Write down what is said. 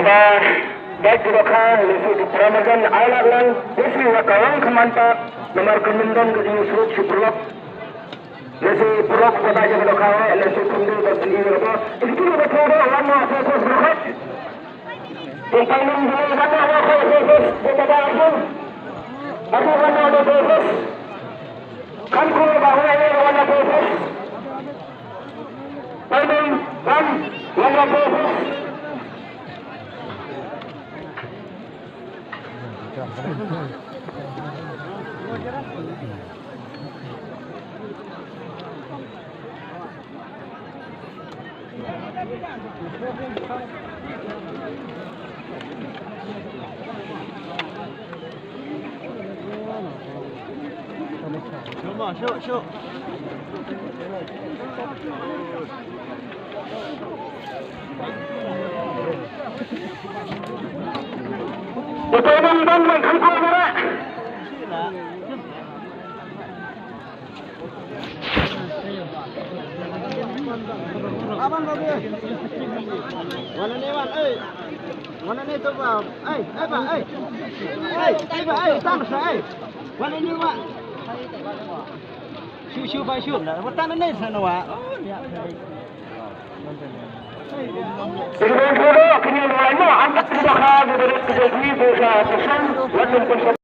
Aba baik direkha lesi Ramadan Alan lesi wakawang kemantap nomor kemendang ke Yusuf Syukurlok lesi Purok kota yang direkha lesi kundi dan ini apa itu lebih tua warna fokus berkat tentang menjual warna fokus berbeda aku warna fokus kan ku bahawa ini warna fokus pandang kan warna fokus Show. Betul dan mengkangkul merah. Aman babi. Mana ni wan? Mana ni tu bang? Pak. Tang saya. Mana ni mak? Siu ba siu lah. Matan ni sana wa. Oh ya. Ini kini mana? Angkat tidak ada dari kejadian dosa pesan.